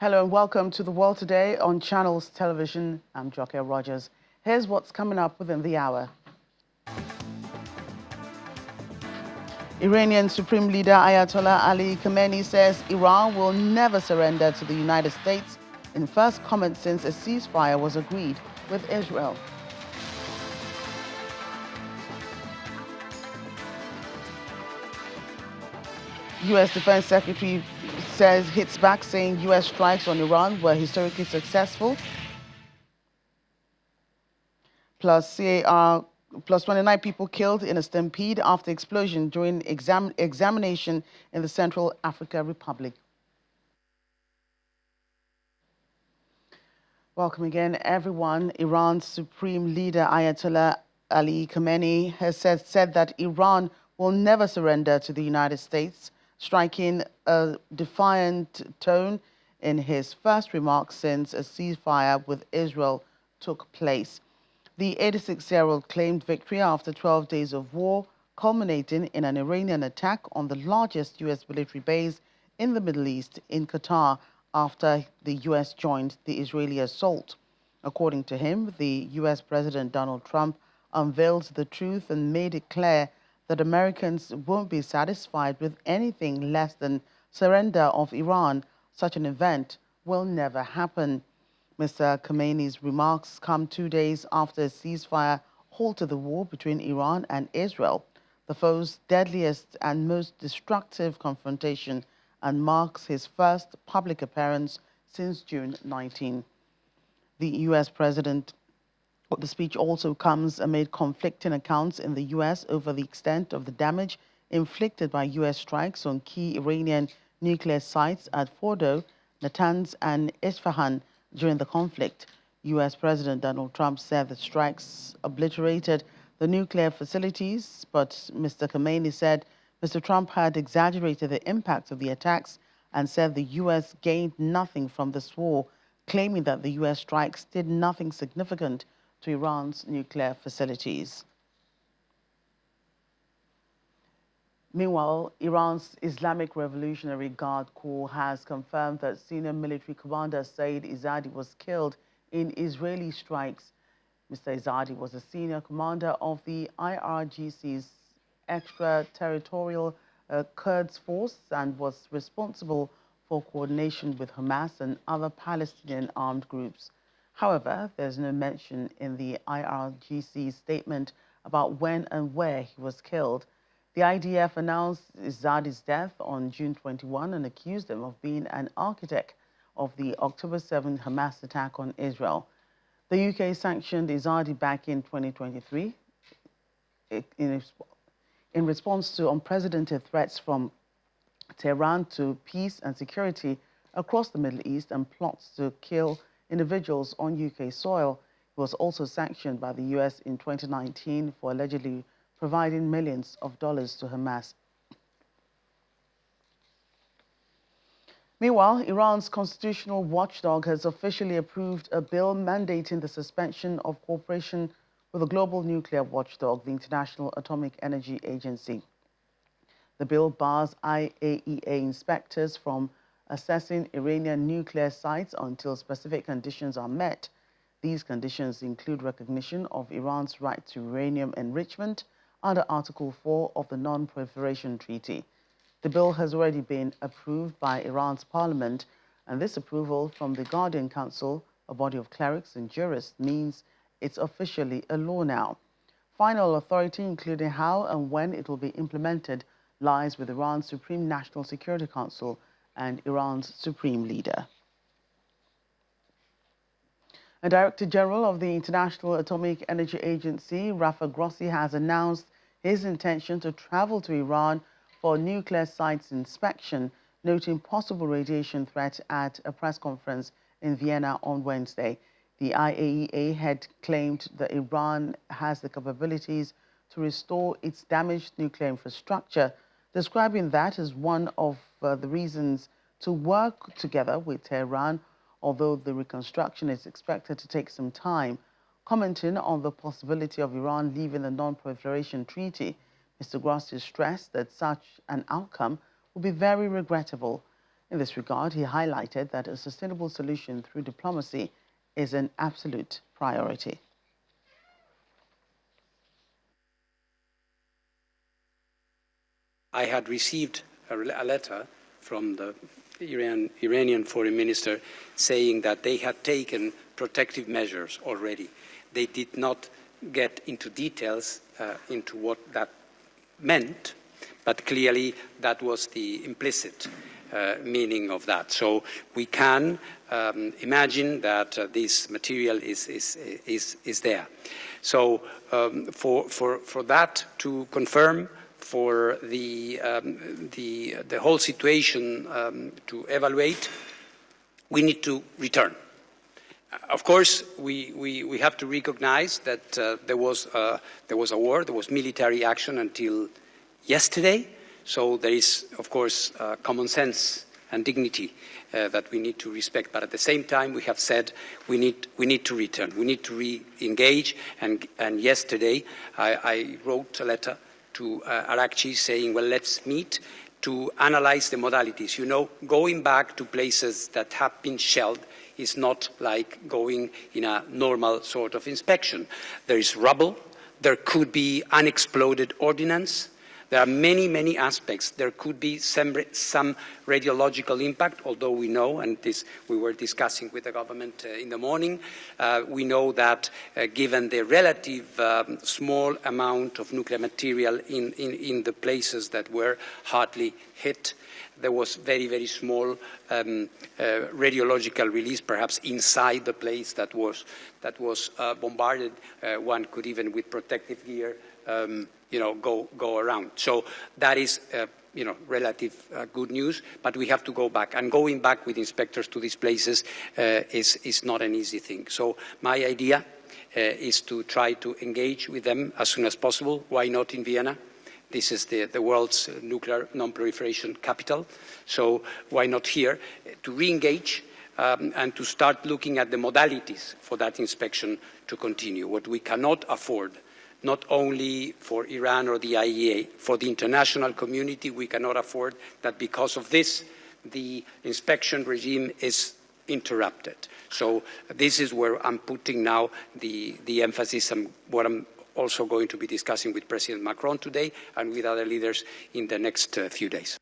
Hello and welcome to the World Today on Channels Television. I'm Joke Rogers. Here's what's coming up within the hour. Iranian Supreme Leader Ayatollah Ali Khamenei says Iran will never surrender to the United States in first comment since a ceasefire was agreed with Israel. U.S. Defense Secretary says hits back saying U.S. strikes on Iran were historically successful. Plus 29 people killed in a stampede after explosion during examination in the Central African Republic. Welcome again, everyone. Iran's Supreme Leader Ayatollah Ali Khamenei has said that Iran will never surrender to the United States, striking a defiant tone in his first remarks since a ceasefire with Israel took place. The 86-year-old claimed victory after 12 days of war, culminating in an Iranian attack on the largest U.S. military base in the Middle East in Qatar after the U.S. joined the Israeli assault. According to him, the U.S. President Donald Trump unveiled the truth and made it clear that Americans won't be satisfied with anything less than surrender of Iran. Such an event will never happen. Mr. Khamenei's remarks come 2 days after a ceasefire halted the war between Iran and Israel, the foe's deadliest and most destructive confrontation, and marks his first public appearance since June 19. The U.S. President, the speech also comes amid conflicting accounts in the U.S. over the extent of the damage inflicted by U.S. strikes on key Iranian nuclear sites at Fordo, Natanz, and Isfahan. During the conflict, U.S. President Donald Trump said the strikes obliterated the nuclear facilities, but Mr. Khamenei said Mr. Trump had exaggerated the impact of the attacks and said the U.S. gained nothing from this war, claiming that the U.S. strikes did nothing significant to Iran's nuclear facilities. Meanwhile, Iran's Islamic Revolutionary Guard Corps has confirmed that senior military commander Saeed Izzadi was killed in Israeli strikes. Mr. Izzadi was a senior commander of the IRGC's extraterritorial Quds force and was responsible for coordination with Hamas and other Palestinian armed groups. However, there's no mention in the IRGC statement about when and where he was killed. The IDF announced Izzadi's death on June 21 and accused him of being an architect of the October 7 Hamas attack on Israel. The UK sanctioned Izzadi back in 2023 in response to unprecedented threats from Tehran to peace and security across the Middle East and plots to kill individuals on UK soil. He was also sanctioned by the US in 2019 for allegedly providing millions of dollars to Hamas. Meanwhile, Iran's constitutional watchdog has officially approved a bill mandating the suspension of cooperation with the global nuclear watchdog, the International Atomic Energy Agency. The bill bars IAEA inspectors from assessing Iranian nuclear sites until specific conditions are met. These conditions include recognition of Iran's right to uranium enrichment under Article 4 of the Non-Proliferation Treaty. The bill has already been approved by Iran's parliament, and this approval from the Guardian Council, a body of clerics and jurists, means it's officially a law now. Final authority, including how and when it will be implemented, lies with Iran's Supreme National Security Council and Iran's Supreme Leader. A Director General of the International Atomic Energy Agency, Rafa Grossi, has announced his intention to travel to Iran for nuclear sites inspection, noting possible radiation threat at a press conference in Vienna on Wednesday. The IAEA had claimed that Iran has the capabilities to restore its damaged nuclear infrastructure, describing that as one of the reasons to work together with Tehran, although the reconstruction is expected to take some time. Commenting on the possibility of Iran leaving the Non-Proliferation Treaty, Mr. Grossi stressed that such an outcome would be very regrettable. In this regard, he highlighted that a sustainable solution through diplomacy is an absolute priority. I had received a letter from the Iranian foreign minister saying that they had taken protective measures already. They did not get into details into what that meant, but clearly that was the implicit meaning of that. So we can imagine that this material is there. So for that to confirm, for the whole situation to evaluate, we need to return. Of course, we have to recognize that there was a war, there was military action until yesterday. So there is, of course, common sense and dignity that we need to respect. But at the same time, we have said we need to return. We need to re-engage. And yesterday, I wrote a letter to Arakchi saying, well, let's meet to analyze the modalities. You know, going back to places that have been shelled is not like going in a normal sort of inspection. There is rubble. There could be unexploded ordnance. There are many, many aspects. There could be some radiological impact, although we know, and this we were discussing with the government in the morning, we know that given the relative small amount of nuclear material in the places that were hardly hit, there was very, very small radiological release, perhaps inside the place that was bombarded. One could even, with protective gear, go around. So that is, relative good news, but we have to go back. And going back with inspectors to these places is not an easy thing. So my idea is to try to engage with them as soon as possible. Why not in Vienna? This is the world's nuclear non-proliferation capital. So why not here? To re-engage and to start looking at the modalities for that inspection to continue. What we cannot afford, not only for Iran or the IAEA, for the international community, we cannot afford that because of this, the inspection regime is interrupted. So this is where I'm putting now the emphasis and what I'm also going to be discussing with President Macron today and with other leaders in the next few days.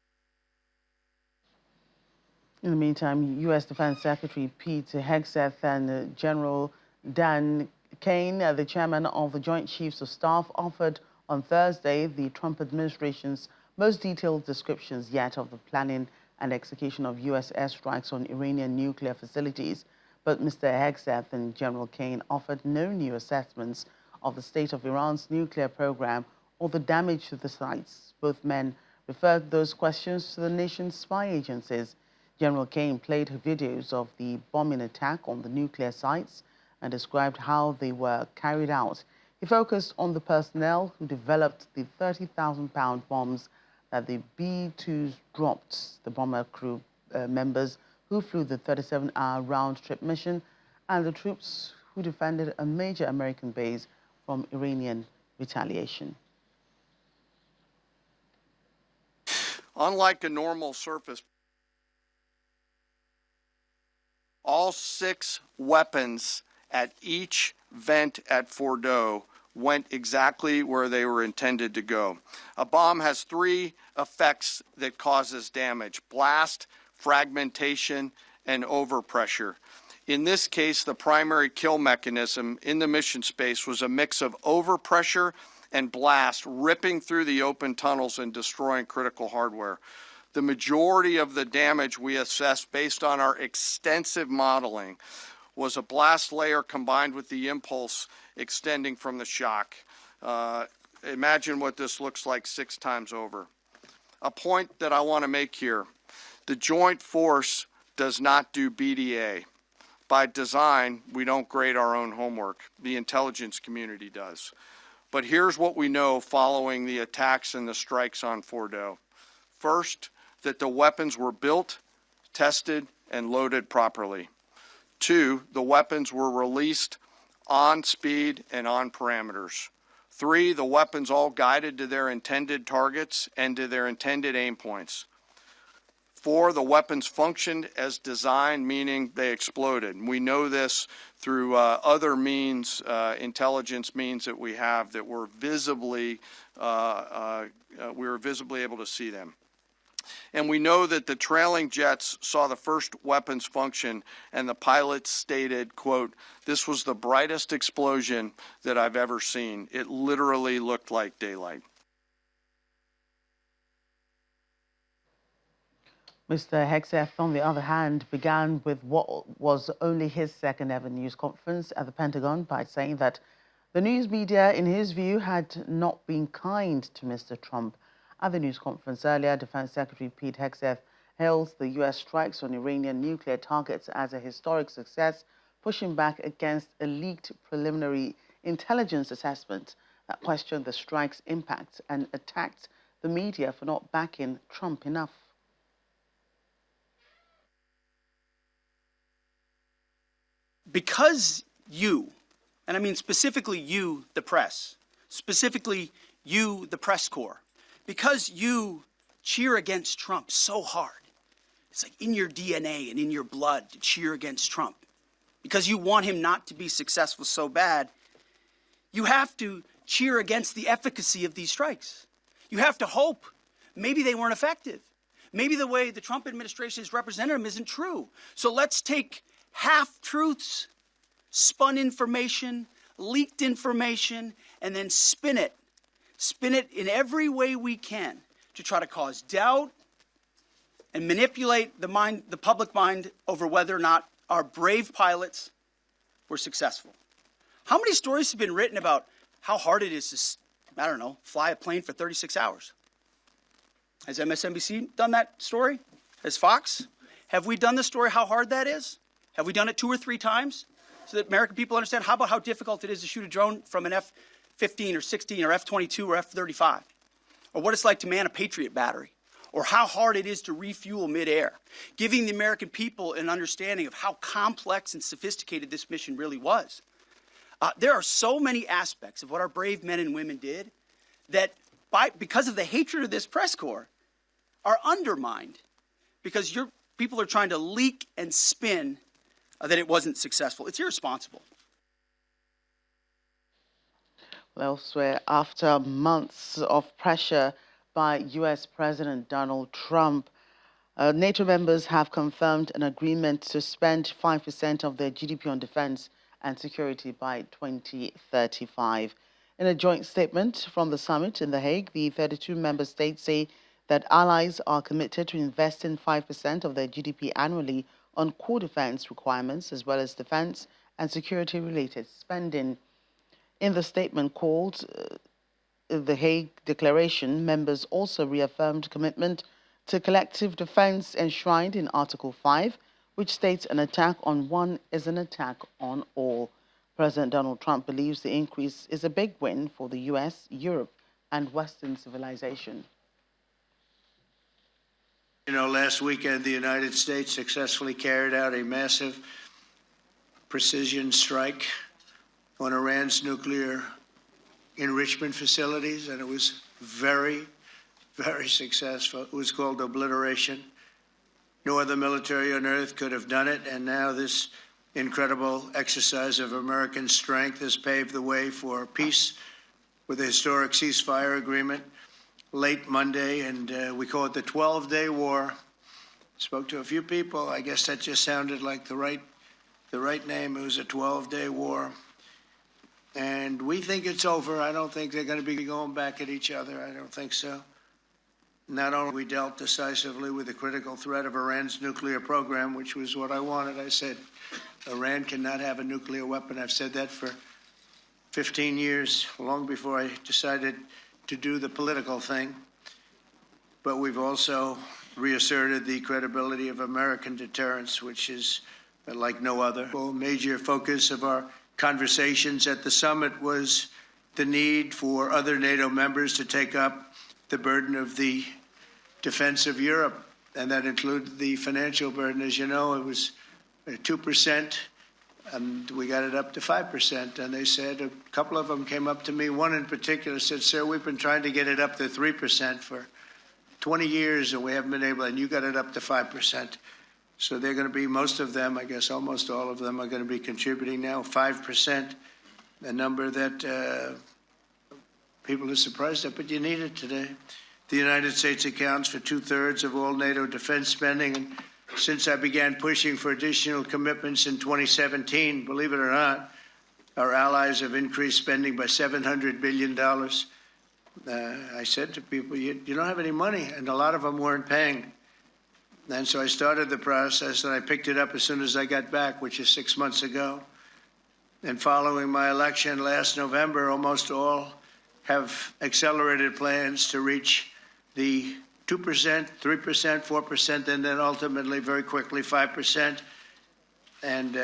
In the meantime, U.S. Defense Secretary Pete Hegseth and General Dan Kane, the chairman of the Joint Chiefs of Staff, offered on Thursday the Trump administration's most detailed descriptions yet of the planning and execution of U.S. airstrikes on Iranian nuclear facilities. But Mr. Hegseth and General Kane offered no new assessments of the state of Iran's nuclear program or the damage to the sites. Both men referred those questions to the nation's spy agencies. General Kane played videos of the bombing attack on the nuclear sites and described how they were carried out. He focused on the personnel who developed the 30,000-pound bombs that the B-2s dropped, the bomber crew members who flew the 37-hour round-trip mission, and the troops who defended a major American base from Iranian retaliation. Unlike a normal surface, all 6 weapons at each vent at Fordo went exactly where they were intended to go. A bomb has 3 effects that causes damage: blast, fragmentation, and overpressure. In this case, the primary kill mechanism in the mission space was a mix of overpressure and blast, ripping through the open tunnels and destroying critical hardware. The majority of the damage we assessed based on our extensive modeling was a blast layer combined with the impulse extending from the shock. Imagine what this looks like 6 times over. A point that I want to make here: the Joint Force does not do BDA. By design, we don't grade our own homework. The intelligence community does. But here's what we know following the attacks and the strikes on Fordo. First, that the weapons were built, tested, and loaded properly. 2, the weapons were released on speed and on parameters. 3, the weapons all guided to their intended targets and to their intended aim points. 4, the weapons functioned as designed, meaning they exploded. And we know this through other means, intelligence means that we have that were visibly, we were visibly able to see them. And we know that the trailing jets saw the first weapons function, and the pilots stated, quote, "This was the brightest explosion that I've ever seen. It literally looked like daylight." Mr. Hegseth, on the other hand, began with what was only his second ever news conference at the Pentagon by saying that the news media, in his view, had not been kind to Mr. Trump. At the news conference earlier, Defense Secretary Pete Hegseth hails the U.S. strikes on Iranian nuclear targets as a historic success, pushing back against a leaked preliminary intelligence assessment that questioned the strike's impact and attacked the media for not backing Trump enough. Because you, and I mean specifically you, the press, specifically you, the press corps, because you cheer against Trump so hard, it's like in your DNA and in your blood to cheer against Trump, because you want him not to be successful so bad, you have to cheer against the efficacy of these strikes. You have to hope maybe they weren't effective. Maybe the way the Trump administration has represented them isn't true. So let's take half-truths, spun information, leaked information, and then spin it in every way we can to try to cause doubt and manipulate the public mind over whether or not our brave pilots were successful. How many stories have been written about how hard it is to, I don't know, fly a plane for 36 hours? Has MSNBC done that story? Has Fox? Have we done the story how hard that is? Have we done it 2 or 3 times so that American people understand? How about how difficult it is to shoot a drone from an F-15 or 16 or F-22 or F-35? Or what it's like to man a Patriot battery? Or how hard it is to refuel midair? Giving the American people an understanding of how complex and sophisticated this mission really was. There are so many aspects of what our brave men and women did that because of the hatred of this press corps are undermined because your people are trying to leak and spin that it wasn't successful. It's irresponsible. Elsewhere, after months of pressure by U.S. President Donald Trump, NATO members have confirmed an agreement to spend 5% of their GDP on defense and security by 2035. In a joint statement from the summit in The Hague, the 32 member states say that allies are committed to investing 5% of their GDP annually on core defense requirements, as well as defense and security-related spending. In the statement called the Hague Declaration, members also reaffirmed commitment to collective defense enshrined in Article 5, which states an attack on one is an attack on all. President Donald Trump believes the increase is a big win for the U.S., Europe, and Western civilization. You know, last weekend, the United States successfully carried out a massive precision strike on Iran's nuclear enrichment facilities, and it was very, very successful. It was called obliteration. No other military on earth could have done it, and now this incredible exercise of American strength has paved the way for peace with a historic ceasefire agreement late Monday, and we call it the 12-day war. Spoke to a few people. I guess that just sounded like the right name. It was a 12-day war. And we think it's over. I don't think they're going to be going back at each other. I don't think so. Not only we dealt decisively with the critical threat of Iran's nuclear program, which was what I wanted. I said, Iran cannot have a nuclear weapon. I've said that for 15 years, long before I decided to do the political thing. But we've also reasserted the credibility of American deterrence, which is like no other. A major focus of our conversations at the summit was the need for other NATO members to take up the burden of the defense of Europe, and that included the financial burden. As you know, it was 2%, and we got it up to 5%. And they said, a couple of them came up to me, one in particular said, "Sir, we've been trying to get it up to 3% for 20 years, and we haven't been able, and you got it up to 5%. So they're going to be, most of them, I guess almost all of them, are going to be contributing now, 5%, a number that people are surprised at, but you need it today. The United States accounts for 2/3 of all NATO defense spending, and since I began pushing for additional commitments in 2017, believe it or not, our allies have increased spending by $700 billion. I said to people, you don't have any money, and a lot of them weren't paying. And so I started the process, and I picked it up as soon as I got back, which is 6 months ago. And following my election last November, almost all have accelerated plans to reach the 2%, 3%, 4%, and then ultimately, very quickly, 5%. And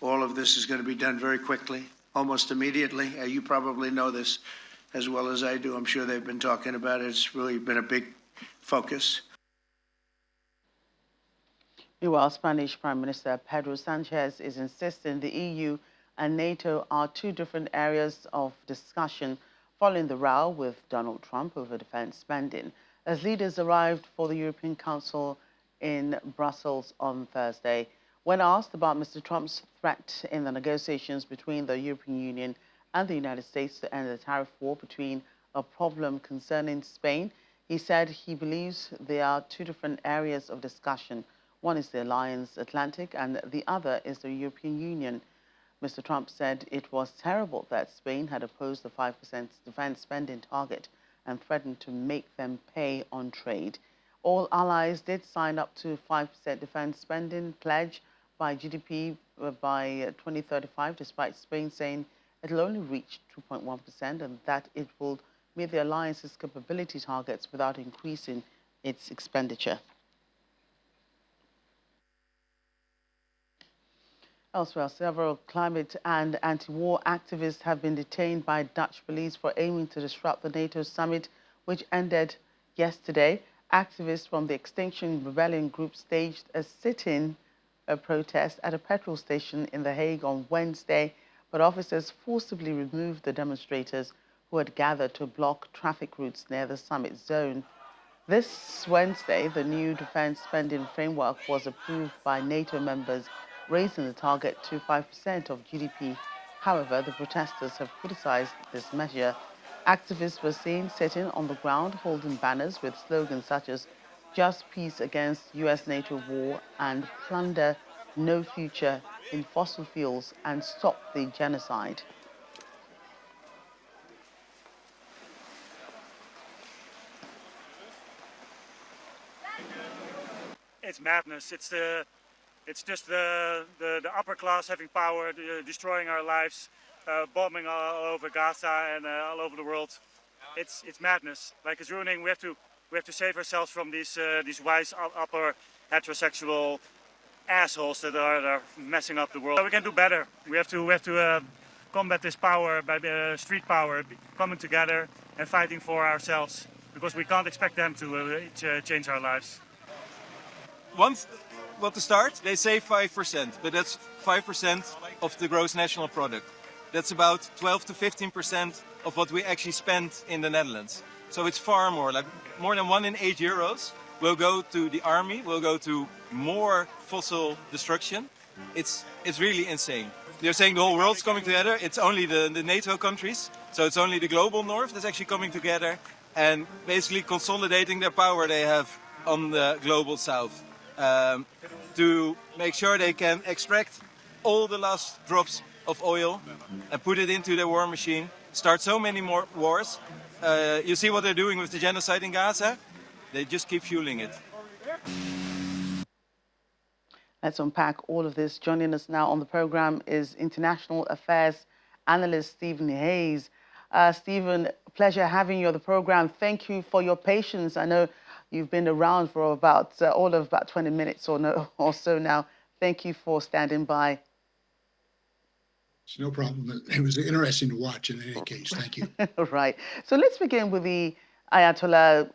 all of this is going to be done very quickly, almost immediately. You probably know this as well as I do. I'm sure they've been talking about it. It's really been a big focus. Meanwhile, Spanish Prime Minister Pedro Sanchez is insisting the EU and NATO are two different areas of discussion following the row with Donald Trump over defense spending. As leaders arrived for the European Council in Brussels on Thursday, when asked about Mr. Trump's threat in the negotiations between the European Union and the United States to end the tariff war between a problem concerning Spain, he said he believes there are two different areas of discussion. One is the Alliance Atlantic and the other is the European Union. Mr. Trump said it was terrible that Spain had opposed the 5% defense spending target and threatened to make them pay on trade. All allies did sign up to 5% defense spending pledge by GDP by 2035, despite Spain saying it'll only reach 2.1% and that it will meet the alliance's capability targets without increasing its expenditure. Elsewhere, several climate and anti-war activists have been detained by Dutch police for aiming to disrupt the NATO summit, which ended yesterday. Activists from the Extinction Rebellion group staged a sit-in protest at a petrol station in The Hague on Wednesday, but officers forcibly removed the demonstrators who had gathered to block traffic routes near the summit zone. This Wednesday, the new defense spending framework was approved by NATO members, raising the target to 5% of GDP. However, the protesters have criticized this measure. Activists were seen sitting on the ground holding banners with slogans such as "Just Peace Against US-NATO War" and "Plunder No Future in Fossil Fuels" and "Stop the Genocide." It's madness. It's just the upper class having power, destroying our lives, bombing all over Gaza and all over the world. It's madness. Like, it's ruining. We have to save ourselves from these wise upper heterosexual assholes that are messing up the world. We can do better. We have to combat this power by street power, coming together and fighting for ourselves, because we can't expect them to change our lives. Well, to start, they say 5%, but that's 5% of the gross national product. That's about 12 to 15% of what we actually spend in the Netherlands. So it's far more, like more than 1 in 8 euros will go to the army, will go to more fossil destruction. It's really insane. They're saying the whole world's coming together. It's only the NATO countries, so it's only the global north that's actually coming together and basically consolidating their power they have on the global south. To make sure they can extract all the last drops of oil and put it into their war machine, start so many more wars. You see what they're doing with the genocide in Gaza? They just keep fueling it. Let's unpack all of this. Joining us now on the program is International Affairs Analyst Stephen Hayes. Stephen, pleasure having you on the program. Thank you for your patience. I know you've been around for about all of about 20 minutes or so now. Thank you for standing by. It's no problem. It was interesting to watch in any case. Thank you. Right. So let's begin with the Ayatollah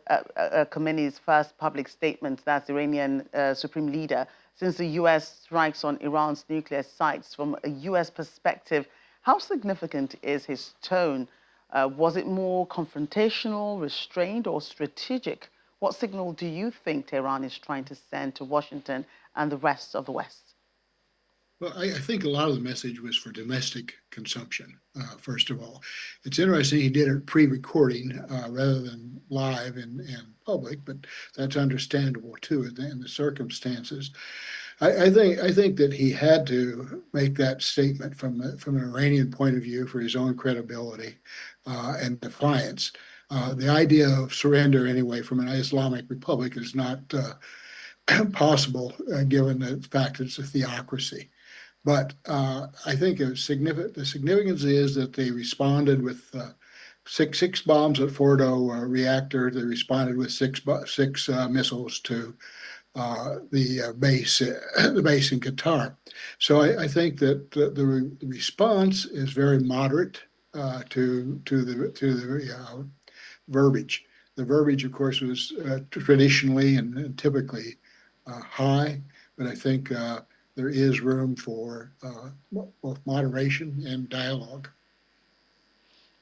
Khamenei's first public statement. That's the Iranian supreme leader since the U.S. strikes on Iran's nuclear sites. From a U.S. perspective, how significant is his tone? Was it more confrontational, restrained, or strategic What signal do you think Tehran is trying to send to Washington and the rest of the West? Well, I think a lot of the message was for domestic consumption, first of all. It's interesting he did it pre-recording rather than live in public, but that's understandable too in the circumstances. I think that he had to make that statement from an Iranian point of view for his own credibility and defiance. The idea of surrender, anyway, from an Islamic republic is not possible given the fact it's a theocracy. But I think the significance is that they responded with six bombs at Fordo reactor. They responded with six missiles to the base in Qatar. So I think that the response is very moderate to the verbiage. The verbiage, of course, was traditionally and typically high, but I think there is room for both moderation and dialogue.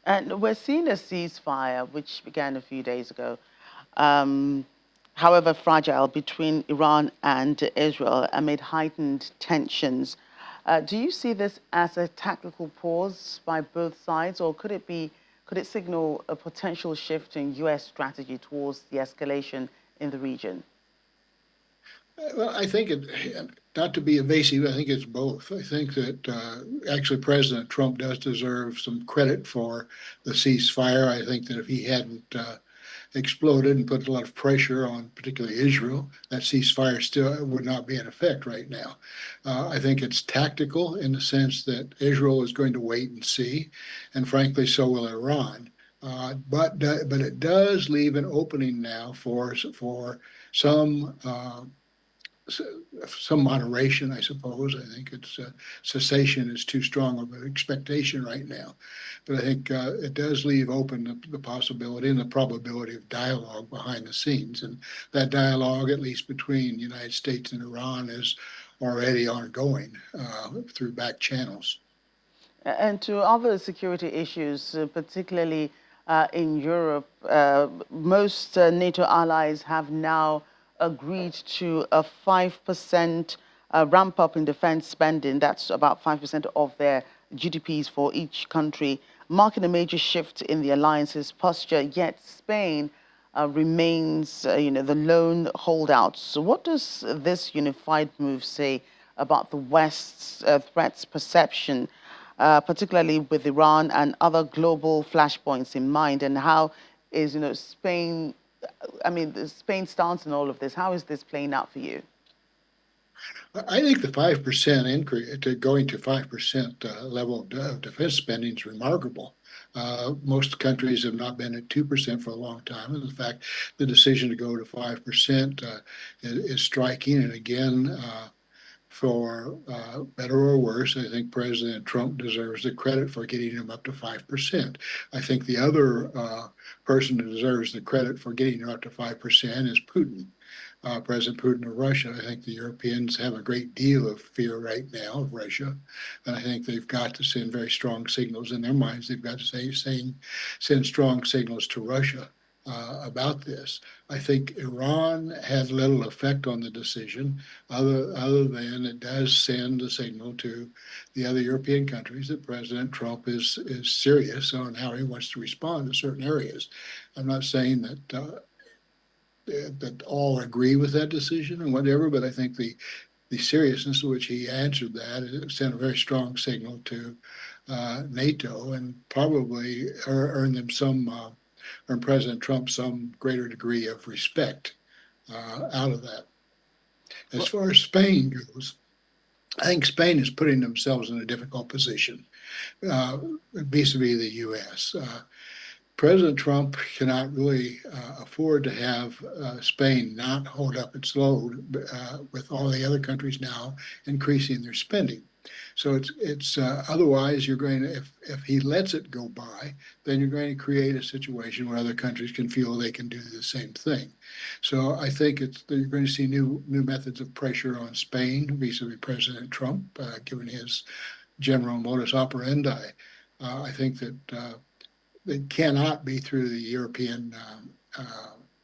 And we're seeing a ceasefire, which began a few days ago, um, however fragile, between Iran and Israel amid heightened tensions. Do you see this as a tactical pause by both sides, or could it signal a potential shift in U.S. strategy towards the escalation in the region? Well, I think not to be evasive, I think it's both. I think that actually President Trump does deserve some credit for the ceasefire. I think that if he hadn't exploded and put a lot of pressure on particularly Israel, that ceasefire still would not be in effect right now. I think it's tactical in the sense that Israel is going to wait and see, and frankly, so will Iran. But it does leave an opening now for some some moderation, I suppose. I think cessation is too strong of an expectation right now. But I think it does leave open the possibility and the probability of dialogue behind the scenes. And that dialogue, at least between the United States and Iran, is already ongoing through back channels. And to other security issues, particularly in Europe, most NATO allies have now agreed to a 5% ramp up in defense spending. That's about 5% of their GDPs for each country, marking a major shift in the alliance's posture. Yet Spain remains, the lone holdout. So, what does this unified move say about the West's threats perception, particularly with Iran and other global flashpoints in mind? And how is, Spain? I mean, Spain's stance in all of this. How is this playing out for you? I think the 5% increase to going to 5% level of defense spending is remarkable. Most countries have not been at 2% for a long time. And in fact, the decision to go to 5% is striking. And again, for better or worse, I think President Trump deserves the credit for getting him up to 5%. I think the other person who deserves the credit for getting him up to 5% is Putin. President Putin of Russia. I think the Europeans have a great deal of fear right now of Russia, and I think they've got to send very strong signals in their minds. They've got to send strong signals to Russia about this. I think Iran had little effect on the decision, other than it does send a signal to the other European countries that President Trump is serious on how he wants to respond to certain areas. I'm not saying that all agree with that decision and whatever, but I think the seriousness with which he answered that sent a very strong signal to NATO and probably earn President Trump some greater degree of respect out of that. As far as Spain goes, I think Spain is putting themselves in a difficult position vis-a-vis the U.S. President Trump cannot really afford to have Spain not hold up its load with all the other countries now increasing their spending. So it's otherwise you're going to, if he lets it go by, then you're going to create a situation where other countries can feel they can do the same thing. So I think you're going to see new methods of pressure on Spain vis-a-vis President Trump, given his general modus operandi. I think that it cannot be through the European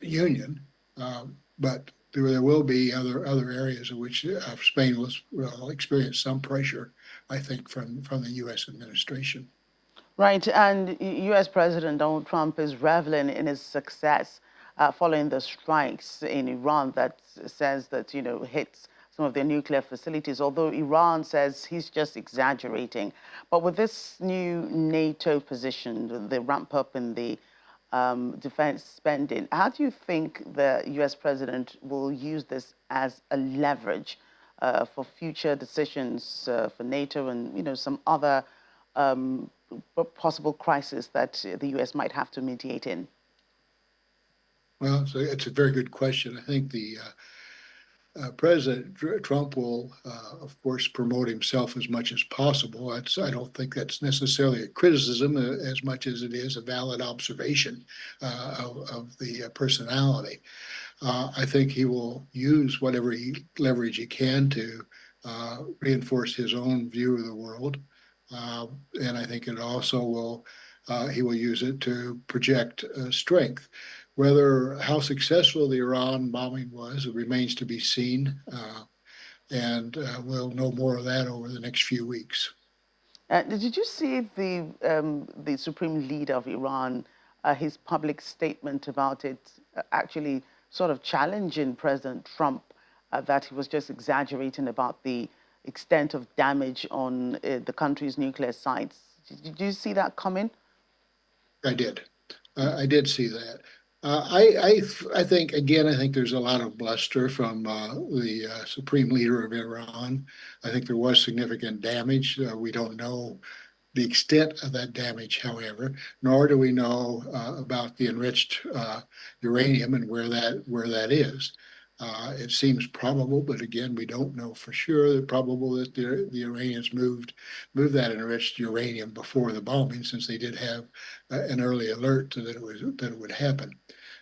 Union. But there will be other areas in which Spain will experience some pressure, I think, from the U.S. administration. Right, and U.S. President Donald Trump is reveling in his success following the strikes in Iran that says that, hits some of their nuclear facilities, although Iran says he's just exaggerating. But with this new NATO position, the ramp up in the defense spending, how do you think the U.S. president will use this as a leverage for future decisions for NATO and, some other possible crisis that the U.S. might have to mediate in? Well, so it's a very good question. I think the President Trump will, of course, promote himself as much as possible. I don't think that's necessarily a criticism as much as it is a valid observation of the personality. I think he will use whatever leverage he can to reinforce his own view of the world. And I think it also he will use it to project strength. How successful the Iran bombing was, it remains to be seen. And we'll know more of that over the next few weeks. Did you see the supreme leader of Iran, his public statement about it, actually sort of challenging President Trump that he was just exaggerating about the extent of damage on the country's nuclear sites? Did you see that coming? I did. I did see that. I think, again, I think there's a lot of bluster from the supreme leader of Iran. I think there was significant damage. We don't know the extent of that damage, however, nor do we know about the enriched uranium and where that is. It seems probable, but again, we don't know for sure. It's probable that the Iranians moved that enriched uranium before the bombing, since they did have an early alert that it would happen.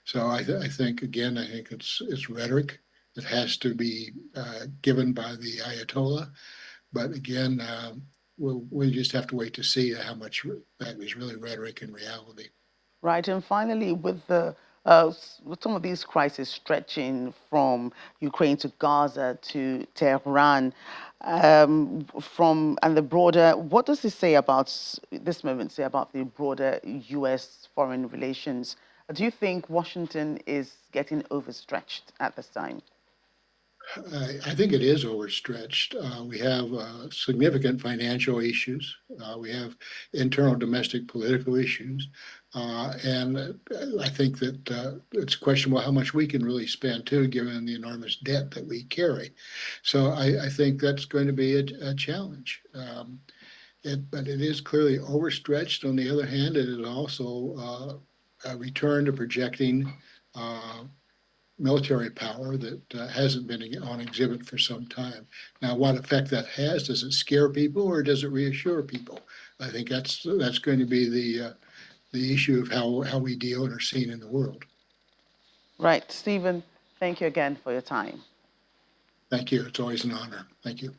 So I think it's rhetoric that has to be given by the Ayatollah. But again, we just have to wait to see how much that is really rhetoric in reality. Right, and finally, with some of these crises stretching from Ukraine to Gaza to Tehran, and the broader, what does this say about this moment? Say about the broader U.S. foreign relations? Do you think Washington is getting overstretched at this time? I think it is overstretched. We have significant financial issues. We have internal domestic political issues. And I think that it's questionable how much we can really spend, too, given the enormous debt that we carry. So I think that's going to be a challenge. But it is clearly overstretched. On the other hand, it is also a return to projecting military power that hasn't been on exhibit for some time. Now, what effect that has, does it scare people or does it reassure people? I think that's going to be the issue of how we deal and are seen in the world. Right. Stephen, thank you again for your time. Thank you. It's always an honor. Thank you.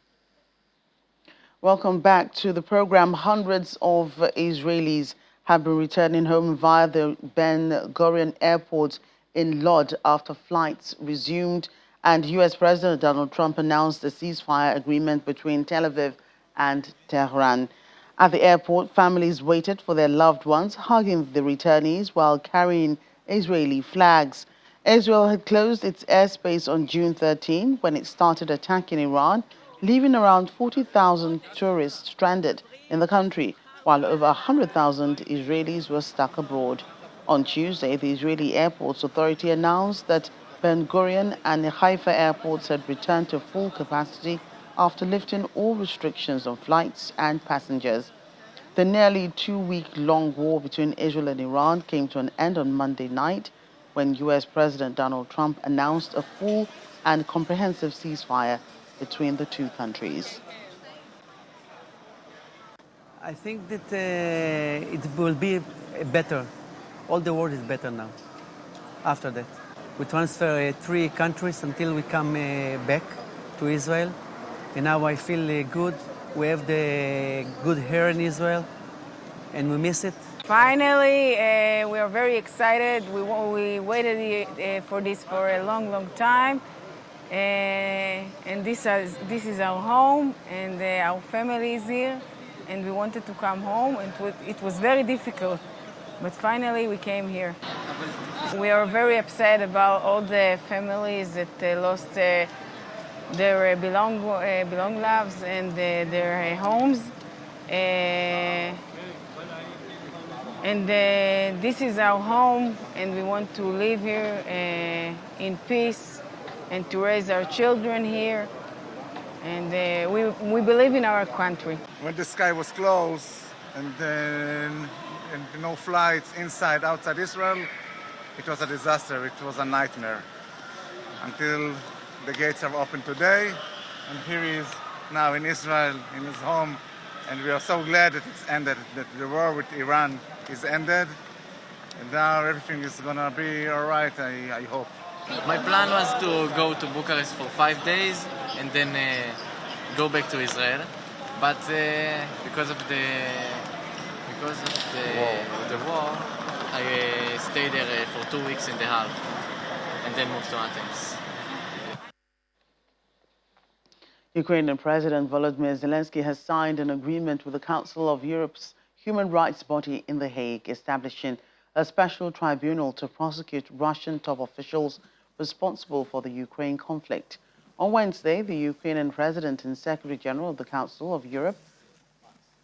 Welcome back to the program. Hundreds of Israelis have been returning home via the Ben Gurion Airport in Lod after flights resumed, and U.S. President Donald Trump announced a ceasefire agreement between Tel Aviv and Tehran. At the airport, families waited for their loved ones, hugging the returnees while carrying Israeli flags. Israel had closed its airspace on June 13 when it started attacking Iran, leaving around 40,000 tourists stranded in the country, while over 100,000 Israelis were stuck abroad. On Tuesday, the Israeli Airports Authority announced that Ben Gurion and the Haifa airports had returned to full capacity after lifting all restrictions on flights and passengers. The nearly 2-week-long war between Israel and Iran came to an end on Monday night when U.S. President Donald Trump announced a full and comprehensive ceasefire between the two countries. I think that it will be better. All the world is better now, after that. We transfer 3 countries until we come back to Israel. And now I feel good. We have the good air in Israel, and we miss it. Finally, we are very excited. We waited for this for a long, long time. And this is our home, and our family is here. And we wanted to come home, and it was very difficult. But finally, we came here. We are very upset about all the families that lost their belongings and their homes. And this is our home, and we want to live here in peace and to raise our children here. And we believe in our country. When the sky was closed and then no flights inside, outside Israel, it was a disaster. It was a nightmare. Until the gates are open today, and here he is now in Israel, in his home. And we are so glad that it's ended, that the war with Iran is ended. And now everything is going to be all right, I hope. My plan was to go to Bucharest for 5 days and then go back to Israel. But because of the war, I stayed there for 2 weeks and a half and then moved to Athens. Ukrainian President Volodymyr Zelensky has signed an agreement with the Council of Europe's human rights body in The Hague, establishing a special tribunal to prosecute Russian top officials responsible for the Ukraine conflict. On Wednesday, the Ukrainian President and Secretary General of the Council of Europe,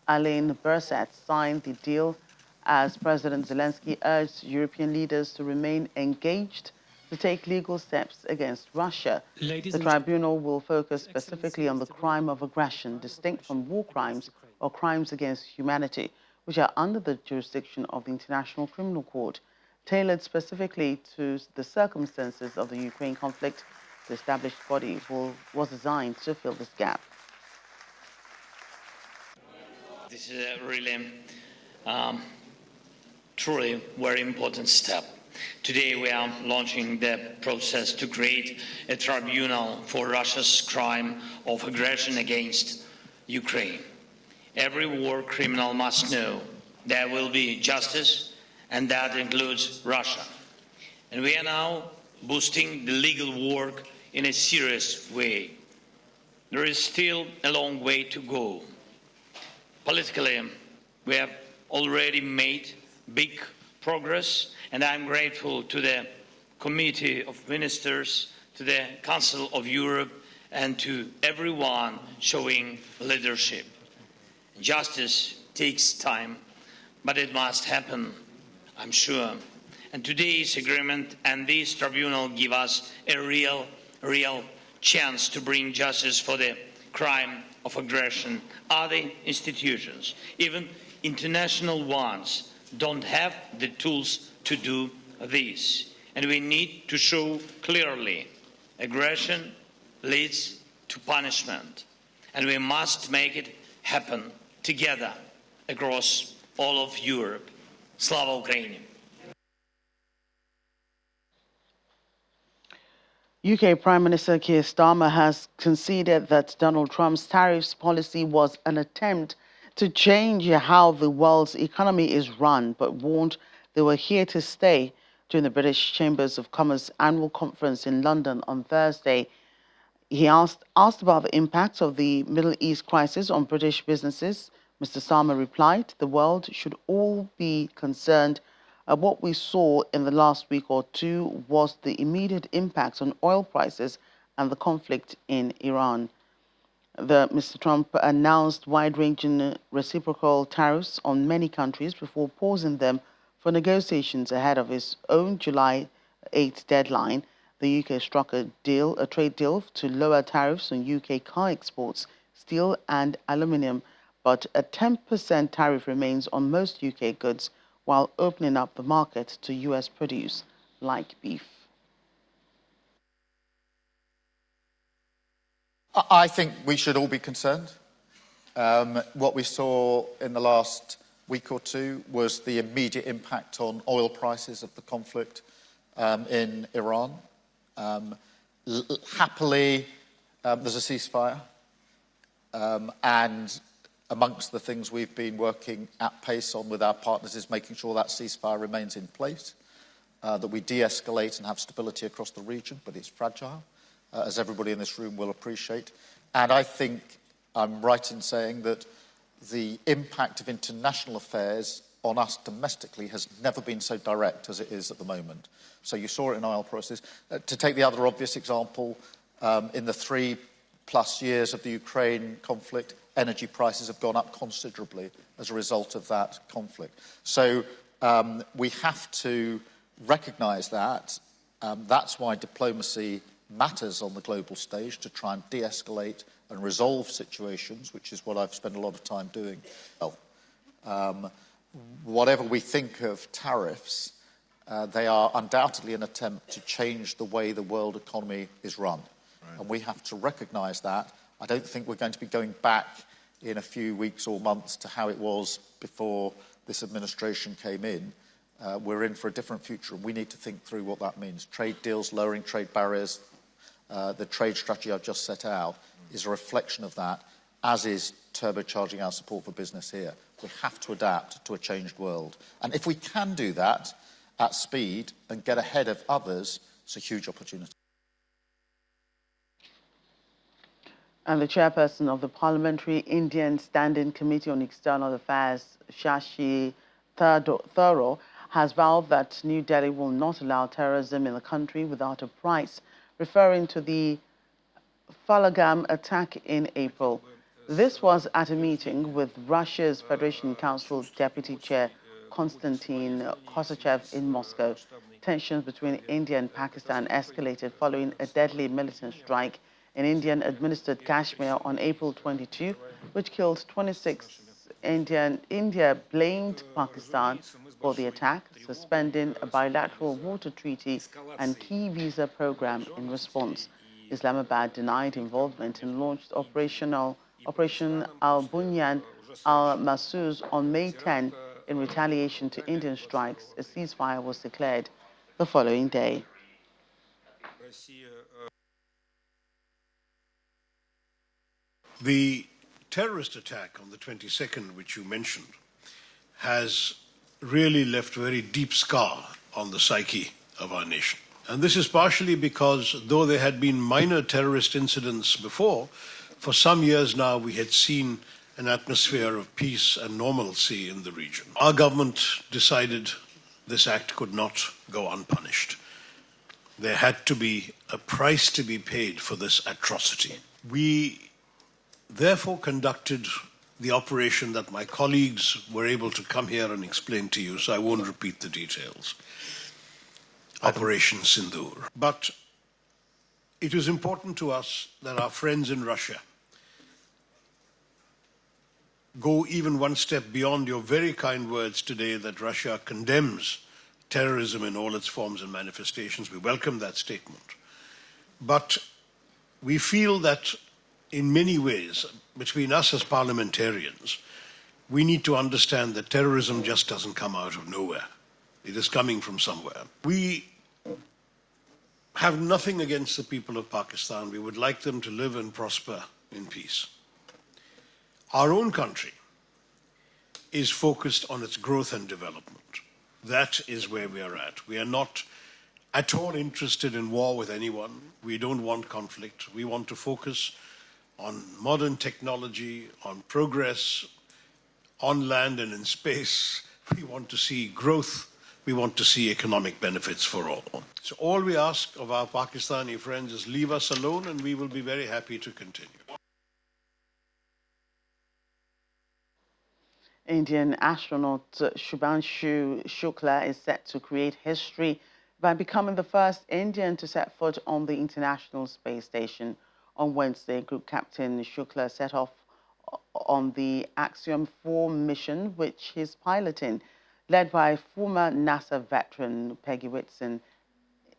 Alain Berset, signed the deal as President Zelensky urged European leaders to remain engaged to take legal steps against Russia. The tribunal will focus specifically on the crime of aggression, distinct from war crimes or crimes against humanity, which are under the jurisdiction of the International Criminal Court. Tailored specifically to the circumstances of the Ukraine conflict, the established body was designed to fill this gap. This is a really, truly very important step. Today we are launching the process to create a tribunal for Russia's crime of aggression against Ukraine. Every war criminal must know there will be justice, and that includes Russia. And we are now boosting the legal work in a serious way. There is still a long way to go. Politically, we have already made big progress, and I'm grateful to the Committee of Ministers, to the Council of Europe, and to everyone showing leadership. Justice takes time, but it must happen, I'm sure. And today's agreement and this tribunal give us a real chance to bring justice for the crime of aggression. Other institutions, even international ones, don't have the tools to do this. And we need to show clearly aggression leads to punishment. And we must make it happen together across all of Europe. Slava Ukraini! UK Prime Minister Keir Starmer has conceded that Donald Trump's tariffs policy was an attempt to change how the world's economy is run, but warned they were here to stay during the British Chambers of Commerce annual conference in London on Thursday. He asked about the impact of the Middle East crisis on British businesses. Mr. Starmer replied, "The world should all be concerned. What we saw in the last week or two was the immediate impact on oil prices and the conflict in Iran." Mr. Trump announced wide-ranging reciprocal tariffs on many countries before pausing them for negotiations ahead of his own July 8 deadline. The UK struck a trade deal to lower tariffs on UK car exports, steel and aluminium, but a 10% tariff remains on most UK goods, while opening up the market to US produce, like beef. I think we should all be concerned. What we saw in the last week or two was the immediate impact on oil prices of the conflict in Iran. Happily, there's a ceasefire, and amongst the things we've been working at pace on with our partners is making sure that ceasefire remains in place, that we de-escalate and have stability across the region, but it's fragile, as everybody in this room will appreciate. And I think I'm right in saying that the impact of international affairs on us domestically has never been so direct as it is at the moment. So you saw it in oil prices. To take the other obvious example, in the 3+ years of the Ukraine conflict, energy prices have gone up considerably as a result of that conflict. So we have to recognise that. That's why diplomacy matters on the global stage, to try and de-escalate and resolve situations, which is what I've spent a lot of time doing. Well, whatever we think of tariffs, they are undoubtedly an attempt to change the way the world economy is run. Right. And we have to recognise that. I don't think we're going to be going back in a few weeks or months to how it was before this administration came in. We're in for a different future, and we need to think through what that means. Trade deals, lowering trade barriers, the trade strategy I've just set out is a reflection of that, as is turbocharging our support for business here. We have to adapt to a changed world. And if we can do that at speed and get ahead of others, it's a huge opportunity. And the chairperson of the Parliamentary Indian Standing Committee on External Affairs, Shashi Tharoor, has vowed that New Delhi will not allow terrorism in the country without a price, referring to the Falagam attack in April. This was at a meeting with Russia's Federation Council Deputy Chair Konstantin Kosachev in Moscow. Tensions between India and Pakistan escalated following a deadly militant strike in Indian-administered Kashmir on April 22, which killed 26. India blamed Pakistan for the attack, suspending a bilateral water treaty and key visa program in response. Islamabad denied involvement and launched Operation Al-Bunyan al-Massouz on May 10 in retaliation to Indian strikes. A ceasefire was declared the following day. The terrorist attack on the 22nd, which you mentioned, has really left a very deep scar on the psyche of our nation. And this is partially because, though there had been minor terrorist incidents before, for some years now we had seen an atmosphere of peace and normalcy in the region. Our government decided this act could not go unpunished. There had to be a price to be paid for this atrocity. We therefore conducted the operation that my colleagues were able to come here and explain to you, so I won't repeat the details. Operation Sindoor. But it is important to us that our friends in Russia go even one step beyond your very kind words today that Russia condemns terrorism in all its forms and manifestations. We welcome that statement. But we feel that in many ways, between us as parliamentarians, we need to understand that terrorism just doesn't come out of nowhere. It is coming from somewhere. We have nothing against the people of Pakistan. We would like them to live and prosper in peace. Our own country is focused on its growth and development. That is where we are at. We are not at all interested in war with anyone. We don't want conflict. We want to focus on modern technology, on progress, on land and in space. We want to see growth. We want to see economic benefits for all. So all we ask of our Pakistani friends is leave us alone and we will be very happy to continue. Indian astronaut Shubhanshu Shukla is set to create history by becoming the first Indian to set foot on the International Space Station. On Wednesday, Group Captain Shukla set off on the Axiom 4 mission, which he's piloting, led by former NASA veteran Peggy Whitson.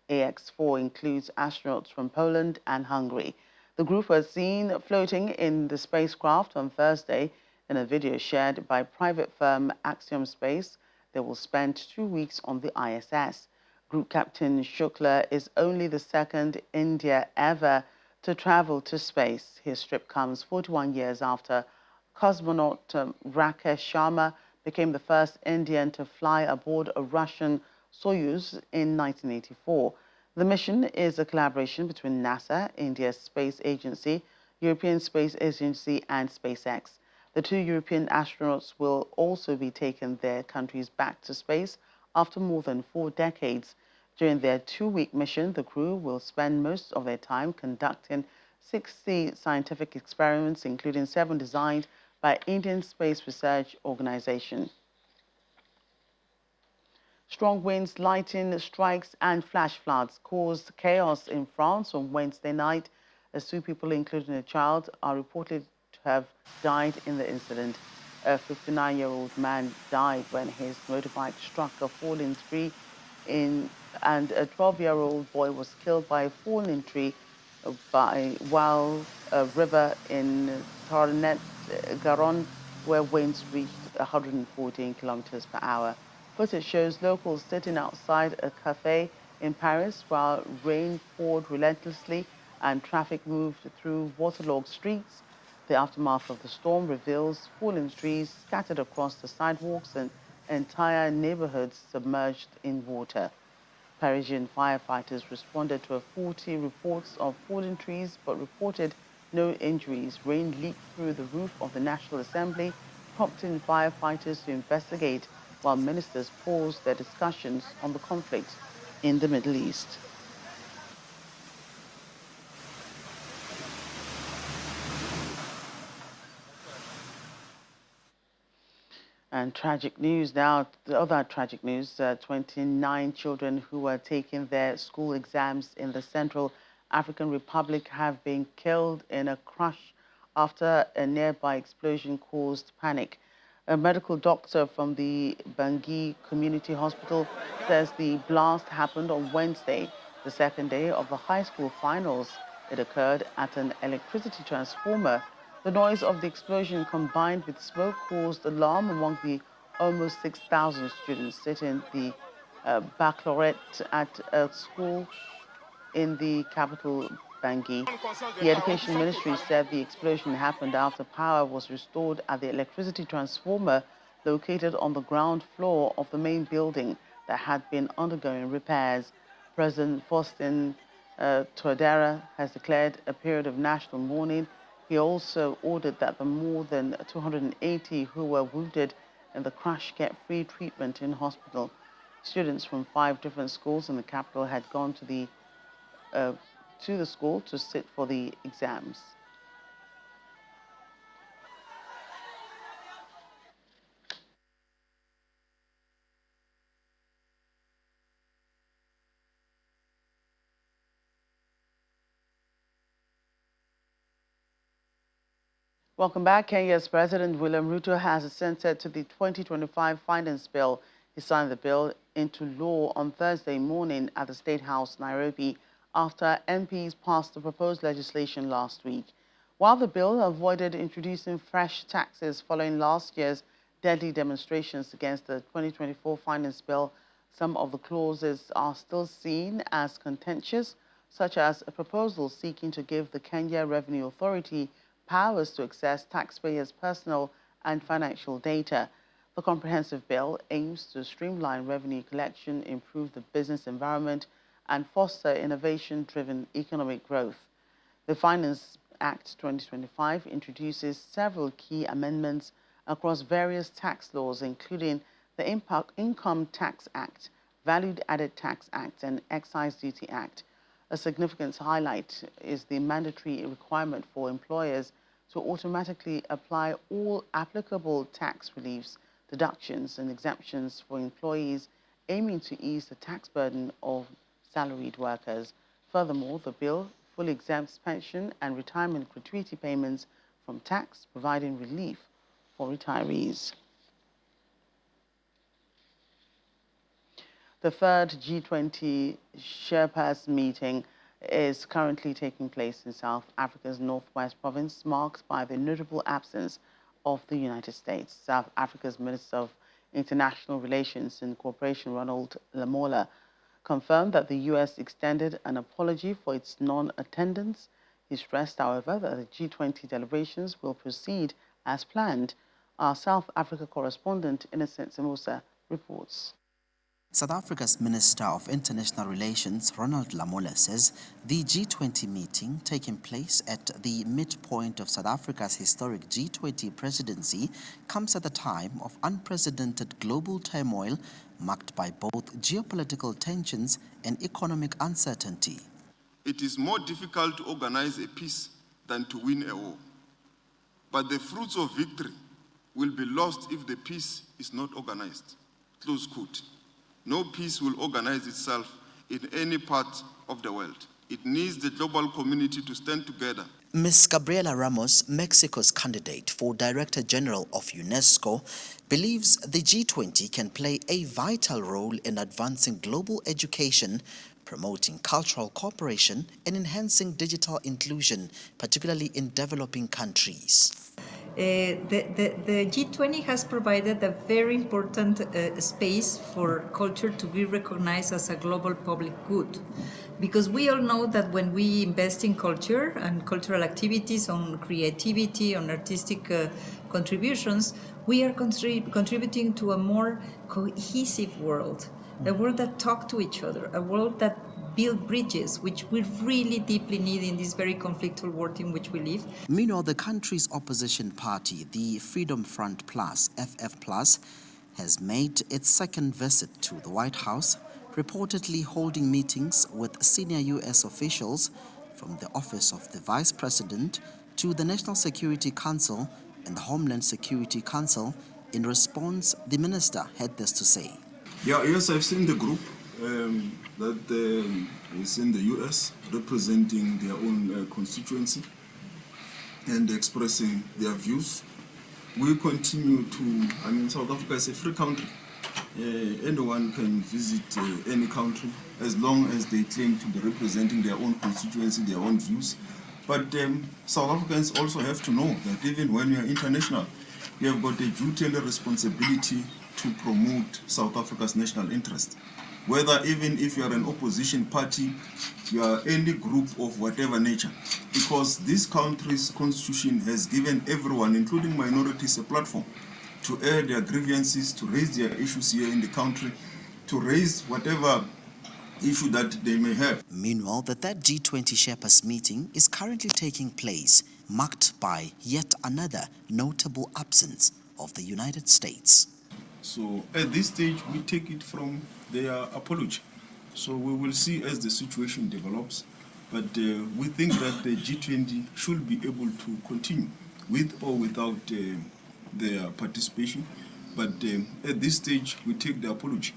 AX-4 includes astronauts from Poland and Hungary. The group was seen floating in the spacecraft on Thursday in a video shared by private firm Axiom Space. They will spend 2 weeks on the ISS. Group Captain Shukla is only the second India ever to travel to space. His trip comes 41 years after Cosmonaut Rakesh Sharma became the first Indian to fly aboard a Russian Soyuz in 1984. The mission is a collaboration between NASA, India's space agency, European Space Agency, and SpaceX. The two European astronauts will also be taking their countries back to space after more than 4 decades. During their 2-week mission, the crew will spend most of their time conducting 60 scientific experiments, including 7 designed by Indian Space Research Organization. Strong winds, lightning strikes, and flash floods caused chaos in France on Wednesday night, as 2 people, including a child, are reported to have died in the incident. A 59-year-old man died when his motorbike struck a fallen tree and a 12-year-old boy was killed by a fallen tree while a river in Tarnet-Garonne, where winds reached 114 kilometers per hour. Footage shows locals sitting outside a cafe in Paris while rain poured relentlessly and traffic moved through waterlogged streets. The aftermath of the storm reveals fallen trees scattered across the sidewalks and entire neighborhoods submerged in water. Parisian firefighters responded to 40 reports of fallen trees but reported no injuries. Rain leaked through the roof of the National Assembly, prompting firefighters to investigate while ministers paused their discussions on the conflict in the Middle East. And tragic news now, the other tragic news, 29 children who were taking their school exams in the Central African Republic have been killed in a crash after a nearby explosion caused panic. A medical doctor from the Bangui Community Hospital says the blast happened on Wednesday, the second day of the high school finals. It occurred at an electricity transformer. The noise of the explosion combined with smoke caused alarm among the almost 6,000 students sitting the baccalaureate at a school in the capital, Bangui. The Education Ministry said the explosion happened after power was restored at the electricity transformer located on the ground floor of the main building that had been undergoing repairs. President Faustin Touadéra has declared a period of national mourning. He also ordered that the more than 280 who were wounded in the crash get free treatment in hospital. Students from 5 different schools in the capital had gone to the school to sit for the exams. Welcome back. Kenya's President William Ruto has assented to the 2025 finance bill. He signed the bill into law on Thursday morning at the State House, Nairobi, after MPs passed the proposed legislation last week. While the bill avoided introducing fresh taxes following last year's deadly demonstrations against the 2024 finance bill, some of the clauses are still seen as contentious, such as a proposal seeking to give the Kenya Revenue Authority powers to access taxpayers' personal and financial data. The comprehensive bill aims to streamline revenue collection, improve the business environment, and foster innovation-driven economic growth. The Finance Act 2025 introduces several key amendments across various tax laws, including the Income Tax Act, Value-Added Tax Act, and Excise Duty Act. A significant highlight is the mandatory requirement for employers to automatically apply all applicable tax reliefs, deductions, and exemptions for employees, aiming to ease the tax burden of salaried workers. Furthermore, the bill fully exempts pension and retirement gratuity payments from tax, providing relief for retirees. The third G20 Sherpas meeting is currently taking place in South Africa's northwest province, marked by the notable absence of the United States. South Africa's Minister of International Relations and Cooperation, Ronald Lamola, confirmed that the U.S. extended an apology for its non-attendance. He stressed, however, that the G20 deliberations will proceed as planned. Our South Africa correspondent, Innocent Simosa, reports. South Africa's Minister of International Relations, Ronald Lamola, says the G20 meeting taking place at the midpoint of South Africa's historic G20 presidency comes at a time of unprecedented global turmoil marked by both geopolitical tensions and economic uncertainty. It is more difficult to organize a peace than to win a war. But the fruits of victory will be lost if the peace is not organized. Close quote. No peace will organize itself in any part of the world. It needs the global community to stand together. Ms. Gabriela Ramos, Mexico's candidate for Director General of UNESCO, believes the G20 can play a vital role in advancing global education, promoting cultural cooperation, and enhancing digital inclusion, particularly in developing countries. The G20 has provided a very important space for culture to be recognized as a global public good. Because we all know that when we invest in culture and cultural activities, on creativity, on artistic contributions, we are contributing to a more cohesive world, a world that talks to each other, a world that build bridges, which we really deeply need in this very conflictual world in which we live. Meanwhile, the country's opposition party, the Freedom Front Plus, FF Plus, has made its second visit to the White House, reportedly holding meetings with senior U.S. officials from the Office of the Vice President to the National Security Council and the Homeland Security Council. In response, the minister had this to say. Yes, I've seen the group that is in the U.S. representing their own constituency and expressing their views. We continue to, South Africa is a free country. Anyone can visit any country as long as they claim to be representing their own constituency, their own views. But South Africans also have to know that even when you are international, you have got a duty and a responsibility to promote South Africa's national interest. Whether even if you are an opposition party, you are any group of whatever nature, because this country's constitution has given everyone, including minorities, a platform to air their grievances, to raise their issues here in the country, to raise whatever issue that they may have. Meanwhile, the third G20 Sherpas meeting is currently taking place, marked by yet another notable absence of the United States. So at this stage, we take it from their apology. So we will see as the situation develops. But we think that the G20 should be able to continue with or without their participation. But at this stage, we take the apology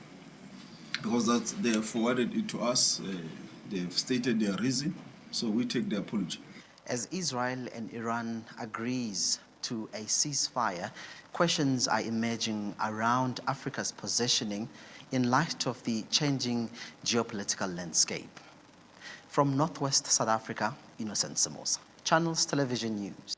because they have forwarded it to us. They've stated their reason. So we take the apology. As Israel and Iran agrees to a ceasefire, questions are emerging around Africa's positioning in light of the changing geopolitical landscape. From Northwest South Africa, Innocent Simosa, Channels Television News.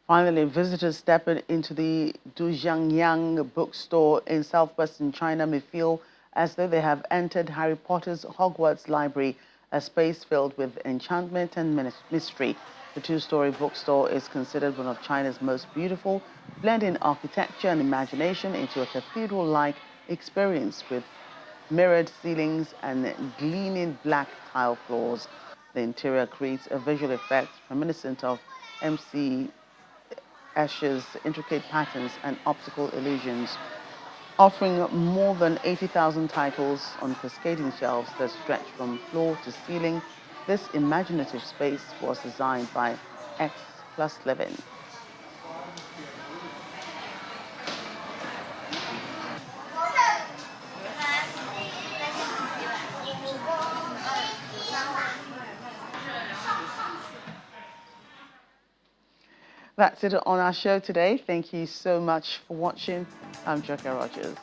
Finally, visitors stepping into the Dujiangyang bookstore in southwestern China may feel as though they have entered Harry Potter's Hogwarts library, a space filled with enchantment and mystery. The two-story bookstore is considered one of China's most beautiful, blending architecture and imagination into a cathedral-like experience with mirrored ceilings and gleaming black tile floors. The interior creates a visual effect reminiscent of MC Escher's intricate patterns and optical illusions, offering more than 80,000 titles on cascading shelves that stretch from floor to ceiling. This imaginative space was designed by X+Levin. That's it on our show today. Thank you so much for watching. I'm Joker Rogers.